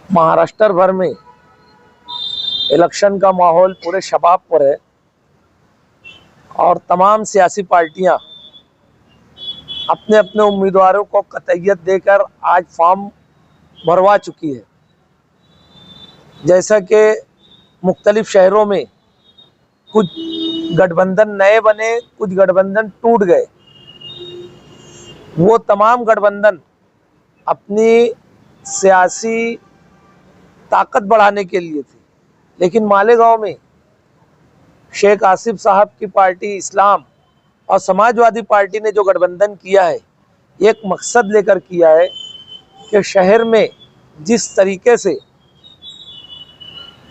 महाराष्ट्र भर में इलेक्शन का माहौल पूरे शबाब पर है और तमाम सियासी पार्टियां अपने अपने उम्मीदवारों को कतईयत देकर आज फॉर्म भरवा चुकी है। जैसा कि मुख्तलिफ शहरों में कुछ गठबंधन नए बने, कुछ गठबंधन टूट गए। वो तमाम गठबंधन अपनी सियासी ताकत बढ़ाने के लिए थे, लेकिन मालेगांव में शेख आसिफ साहब की पार्टी इस्लाम और समाजवादी पार्टी ने जो गठबंधन किया है, एक मकसद लेकर किया है कि शहर में जिस तरीके से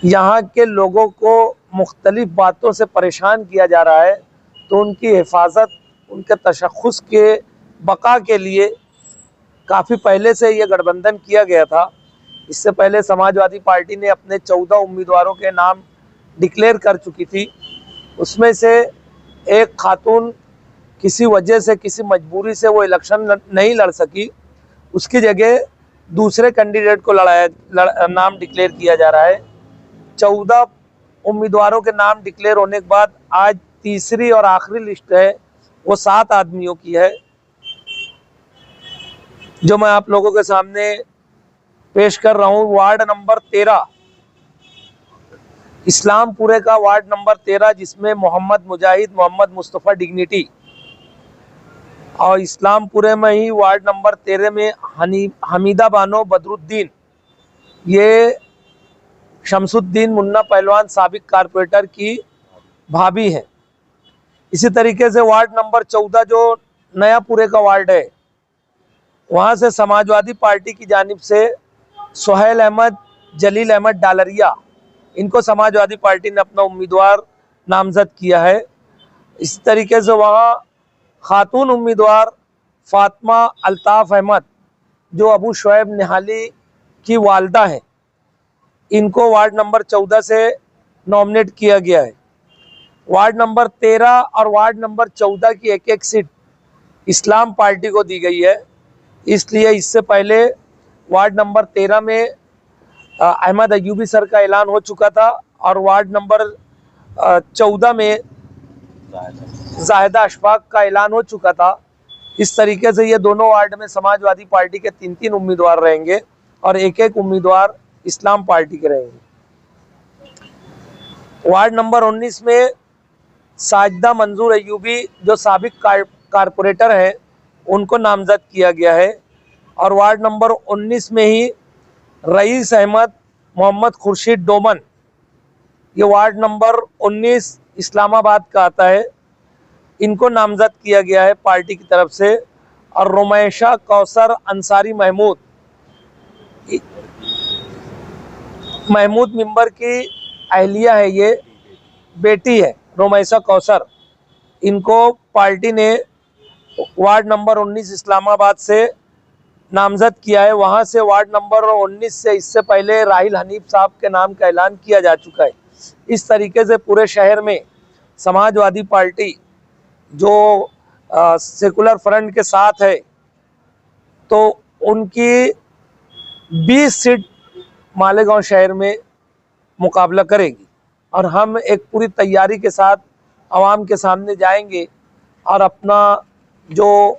यहाँ के लोगों को मुख्तलिफ बातों से परेशान किया जा रहा है, तो उनकी हिफाजत, उनके तशख़्ख़ुस के बका के लिए काफ़ी पहले से ये गठबंधन किया गया था। इससे पहले समाजवादी पार्टी ने अपने 14 उम्मीदवारों के नाम डिक्लेयर कर चुकी थी। उसमें से एक खातून किसी वजह से, किसी मजबूरी से वो इलेक्शन नहीं लड़ सकी। उसकी जगह दूसरे कैंडिडेट को नाम डिक्लेयर किया जा रहा है। 14 उम्मीदवारों के नाम डिक्लेयर होने के बाद आज तीसरी और आखिरी लिस्ट है, वो 7 आदमियों की है, जो मैं आप लोगों के सामने पेश कर रहा हूँ। वार्ड नंबर 13 इस्लामपुरे का वार्ड नंबर 13, जिसमें मोहम्मद मुजाहिद, मोहम्मद मुस्तफ़ा डिग्निटी, और इस्लामपुरे में ही वार्ड नंबर 13 में हमीदा बानो बदरुद्दीन, ये शमसुद्दीन मुन्ना पहलवान साबिक कारपोरेटर की भाभी है। इसी तरीके से वार्ड नंबर 14 जो नयापुरे का वार्ड है, वहाँ से समाजवादी पार्टी की जानिब से सोहेल अहमद, जलील अहमद डालरिया, इनको समाजवादी पार्टी ने अपना उम्मीदवार नामजद किया है। इस तरीके से वहाँ खातून उम्मीदवार फातिमा अल्ताफ़ अहमद, जो अबू शुएब निहाली की वालदा हैं, इनको वार्ड नंबर 14 से नॉमिनेट किया गया है। वार्ड नंबर 13 और वार्ड नंबर 14 की एक एक सीट इस्लाम पार्टी को दी गई है। इसलिए इससे पहले वार्ड नंबर 13 में अहमद अयूबी सर का ऐलान हो चुका था और वार्ड नंबर 14 में जाहिदा अशफाक का ऐलान हो चुका था। इस तरीके से ये दोनों वार्ड में समाजवादी पार्टी के 3-3 उम्मीदवार रहेंगे और एक एक उम्मीदवार इस्लाम पार्टी के रहेंगे। वार्ड नंबर 19 में साजिदा मंजूर अयूबी, जो साबिक कारपोरेटर है, उनको नामजद किया गया है। और वार्ड नंबर 19 में ही रईस अहमद, मोहम्मद खुर्शीद डोमन, ये वार्ड नंबर 19 इस्लामाबाद का आता है, इनको नामजद किया गया है पार्टी की तरफ से। और रोमैशा कौसर अंसारी महमूद मेंबर की अहलिया है, ये बेटी है रोमैशा कौसर, इनको पार्टी ने वार्ड नंबर 19 इस्लामाबाद से नामजद किया है। वहाँ से वार्ड नंबर 19 से इससे पहले राहिल हनीफ साहब के नाम का ऐलान किया जा चुका है। इस तरीके से पूरे शहर में समाजवादी पार्टी जो सेकुलर फ्रंट के साथ है, तो उनकी 20 सीट मालेगांव शहर में मुकाबला करेगी और हम एक पूरी तैयारी के साथ आवाम के सामने जाएंगे और अपना जो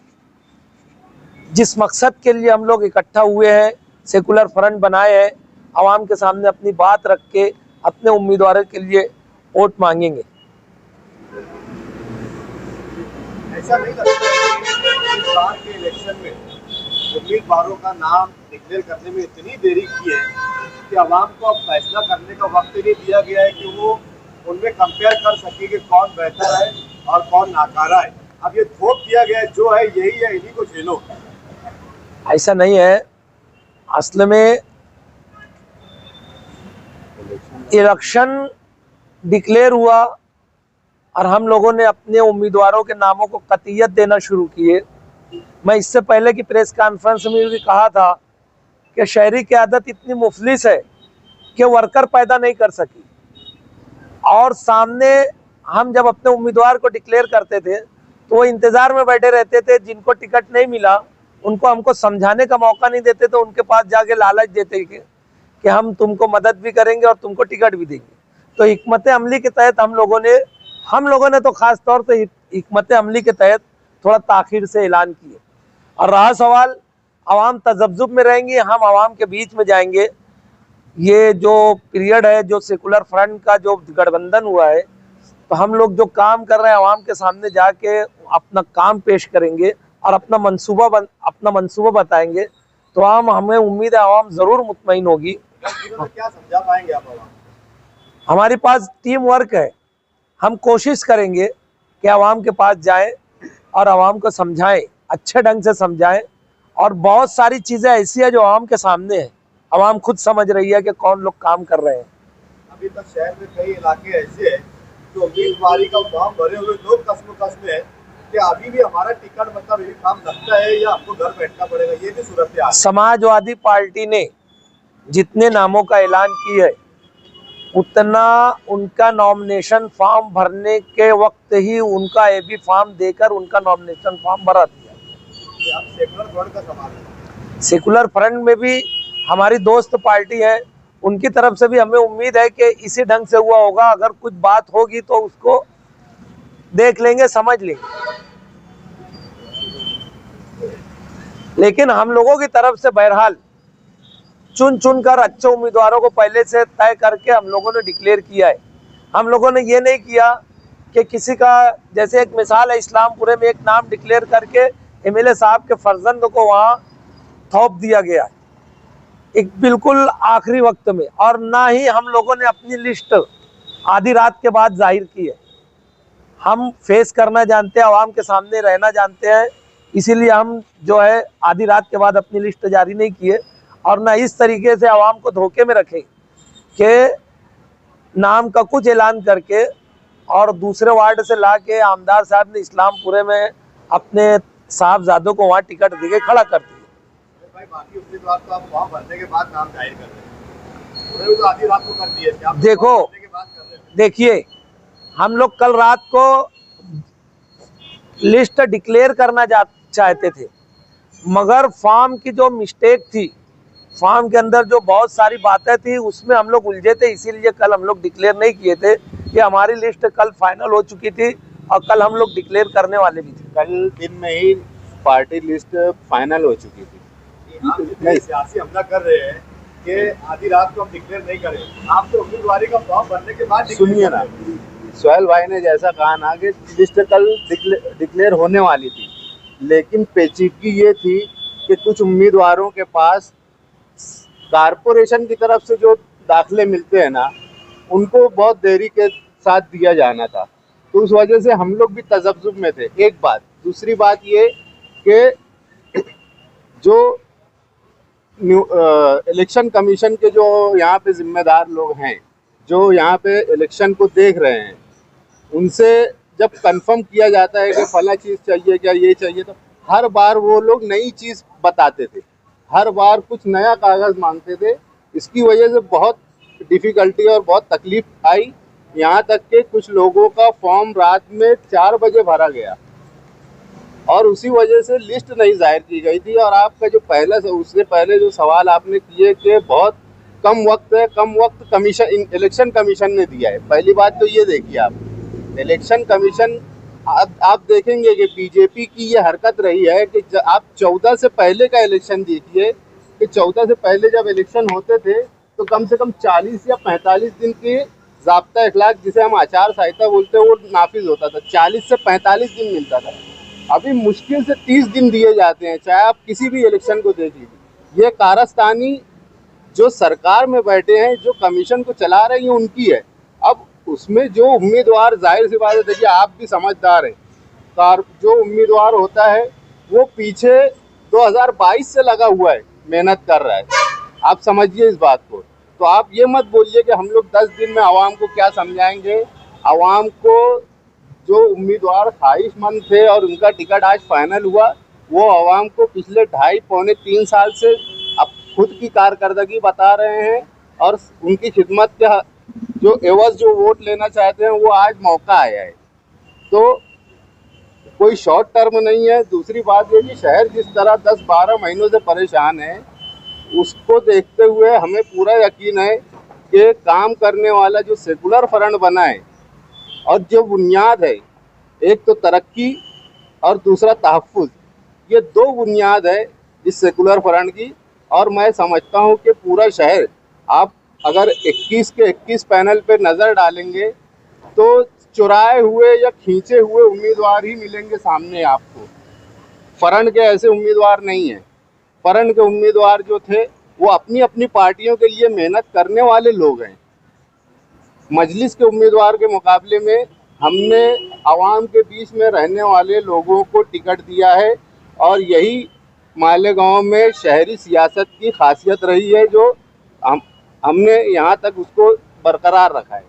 जिस मकसद के लिए हम लोग इकट्ठा हुए हैं, सेकुलर फ्रंट बनाए हैं, आवाम के सामने अपनी बात रख के अपने उम्मीदवारों के लिए वोट मांगेंगे। ऐसा नहीं लगता कि इस बार के इलेक्शन में उम्मीदवारों का नाम डिक्लेयर करने में इतनी देरी की है कि आवाम को अब फैसला करने का वक्त नहीं दिया गया है कि वो उनमें कंपेयर कर सके कि कौन बेहतर है और कौन नाकारा है। अब ये थोप दिया गया है, जो है यही है, इन्हीं को झेलो। ऐसा नहीं है। असल में इलेक्शन डिक्लेयर हुआ और हम लोगों ने अपने उम्मीदवारों के नामों को कतईयत देना शुरू किए। मैं इससे पहले की प्रेस कॉन्फ्रेंस में भी कहा था कि शहरी की आदत इतनी मुफलिस है कि वर्कर पैदा नहीं कर सकी, और सामने हम जब अपने उम्मीदवार को डिक्लेयर करते थे तो वो इंतज़ार में बैठे रहते थे। जिनको टिकट नहीं मिला उनको हमको समझाने का मौका नहीं देते थे, उनके पास जाके लालच देते कि कि हम तुमको मदद भी करेंगे और तुमको टिकट भी देंगे। तो हिकमत अमली के तहत हम लोगों ने तो खास तौर पे हिकमत अमली के तहत थोड़ा ताखिर से ऐलान किए। और रहा सवाल आवाम तजब्जुब में रहेंगी, हम आवाम के बीच में जाएंगे। ये जो पीरियड है, जो सेकुलर फ्रंट का जो गठबंधन हुआ है, तो हम लोग जो काम कर रहे हैं आवाम के सामने जाके अपना काम पेश करेंगे और अपना मंसूबा बताएंगे। तो हमें उम्मीद है आवाम जरूर मुतमईन होगी। क्या समझा पाएंगे आप आवाम? हमारे पास टीम वर्क है, हम कोशिश करेंगे कि आवाम के पास जाएं और आवाम को समझाएं, अच्छे ढंग से समझाएं। और बहुत सारी चीज़ें ऐसी है जो आवाम के सामने है, आवाम खुद समझ रही है कि कौन लोग काम कर रहे हैं। अभी तक शहर में कई इलाके ऐसे हैं जो उम्मीदवारी का फॉर्म भरे हुए लोग कस्म में है कि अभी भी हमारा टिकट मतलब ये काम लगता है या आपको घर बैठना पड़ेगा, ये भी सूरत है। समाजवादी पार्टी ने जितने नामों का ऐलान किया है, उतना उनका नॉमिनेशन फॉर्म भरने के वक्त ही उनका एबी फॉर्म देकर उनका नॉमिनेशन फॉर्म भरा दिया। सेकुलर फ्रंट का सवाल है। सेकुलर फ्रंट में भी हमारी दोस्त पार्टी है, उनकी तरफ से भी हमें उम्मीद है कि इसी ढंग से हुआ होगा। अगर कुछ बात होगी तो उसको देख लेंगे, समझ लेंगे। लेकिन हम लोगों की तरफ से बहरहाल चुन कर अच्छे उम्मीदवारों को पहले से तय करके हम लोगों ने डिक्लेयर किया है। हम लोगों ने ये नहीं किया कि किसी का, जैसे एक मिसाल है, इस्लामपुरे में एक नाम डिक्लेयर करके एमएलए साहब के फर्जंद को वहाँ थोप दिया गया है एक बिल्कुल आखिरी वक्त में। और ना ही हम लोगों ने अपनी लिस्ट आधी रात के बाद जाहिर की है। हम फेस करना जानते हैं, आवाम के सामने रहना जानते हैं, इसीलिए हम जो है आधी रात के बाद अपनी लिस्ट जारी नहीं किए। और ना इस तरीके से आवाम को धोखे में रखें कि नाम का कुछ ऐलान करके और दूसरे वार्ड से ला के आमदार साहब ने इस्लामपुरे में अपने साहबजादों को वहाँ टिकट देके खड़ा कर दिया। भाई बाकी उम्मीदवार तो आप फॉर्म भरने के बाद नाम जाहिर कर रहे हैं, तो आधी रात को कर दिए। देखो, देखिए, हम लोग कल रात को लिस्ट डिक्लेयर करना चाहते थे, मगर फॉर्म की जो मिस्टेक थी, फॉर्म के अंदर जो बहुत सारी बातें थी, उसमें हम लोग उलझे थे। इसीलिए कल हम लोग डिक्लेयर नहीं किए थे। कि हमारी लिस्ट कल फाइनल हो चुकी थी और कल हम लोग डिक्लेयर करने वाले भी थे। कल दिन में ही पार्टी लिस्ट फाइनल हो चुकी थी। आप जितने सियासी हमला कर रहे हैं कि आधी रात को हम डिक्लेयर नहीं करें, आप तो उम्मीदवारी का फॉर्म भरने के बाद सुनिए ना, सोहेल भाई ने जैसा कहा ना कि लिस्ट कल डिक्लेयर होने वाली थी, लेकिन पेचीदगी ये थी कि कुछ उम्मीदवारों के पास कारपोरेशन की तरफ से जो दाखिले मिलते हैं ना, उनको बहुत देरी के साथ दिया जाना था। तो उस वजह से हम लोग भी तजब्जुब में थे, एक बात। दूसरी बात ये कि जो इलेक्शन कमीशन के जो यहाँ पे जिम्मेदार लोग हैं, जो यहाँ पे इलेक्शन को देख रहे हैं, उनसे जब कंफर्म किया जाता है कि फला चीज़ चाहिए, क्या ये चाहिए, तो हर बार वो लोग नई चीज़ बताते थे, हर बार कुछ नया कागज़ मांगते थे। इसकी वजह से बहुत डिफ़िकल्टी और बहुत तकलीफ आई। यहाँ तक कि कुछ लोगों का फॉर्म रात में 4 बजे भरा गया और उसी वजह से लिस्ट नहीं जाहिर की गई थी। और आपका जो उससे पहले जो सवाल आपने किए कि बहुत कम वक्त है, कम वक्त इलेक्शन कमीशन ने दिया है। पहली बात तो ये देखिए, आप इलेक्शन कमीशन, आप देखेंगे कि बीजेपी की ये हरकत रही है कि आप 14 से पहले का इलेक्शन देखिए कि 14 से पहले जब इलेक्शन होते थे तो कम से कम 40 या 45 दिन के ज़ाब्ता इखलाक, जिसे हम आचार संहिता बोलते हैं, वो नाफिज होता था। 40 से 45 दिन मिलता था। अभी मुश्किल से 30 दिन दिए जाते हैं, चाहे आप किसी भी इलेक्शन को देख लीजिए। ये कारस्तानी जो सरकार में बैठे हैं, जो कमीशन को चला रही है, उनकी है। अब उसमें जो उम्मीदवार, जाहिर सी बात है, देखिए आप भी समझदार हैं, जो उम्मीदवार होता है वो पीछे 2022 से लगा हुआ है, मेहनत कर रहा है। आप समझिए इस बात को। तो आप ये मत बोलिए कि हम लोग 10 दिन में आवाम को क्या समझाएंगे। आवाम को जो उम्मीदवार ख्वाहिशमंद थे और उनका टिकट आज फाइनल हुआ, वो आवाम को पिछले 2.5-3 साल से अब खुद की कारकर्दगी बता रहे हैं और उनकी खिदमत का जो एवज जो वोट लेना चाहते हैं, वो आज मौका आया है। तो कोई शॉर्ट टर्म नहीं है। दूसरी बात ये कि शहर जिस तरह 10-12 महीनों से परेशान है, उसको देखते हुए हमें पूरा यकीन है कि काम करने वाला जो सेकुलर फ्रंट बना है और जो बुनियाद है, एक तो तरक्की और दूसरा तहफ़्फ़ुज़, ये दो बुनियाद है इस सेकुलर फ्रंट की। और मैं समझता हूँ कि पूरा शहर, आप अगर 21 के 21 पैनल पे नज़र डालेंगे तो चुराए हुए या खींचे हुए उम्मीदवार ही मिलेंगे सामने आपको। फ्रंट के ऐसे उम्मीदवार नहीं हैं। फ्रंट के उम्मीदवार जो थे वो अपनी अपनी पार्टियों के लिए मेहनत करने वाले लोग हैं। मजलिस के उम्मीदवार के मुकाबले में हमने आवाम के बीच में रहने वाले लोगों को टिकट दिया है और यही मालेगांव में शहरी सियासत की खासियत रही है, जो हमने यहाँ तक उसको बरकरार रखा है।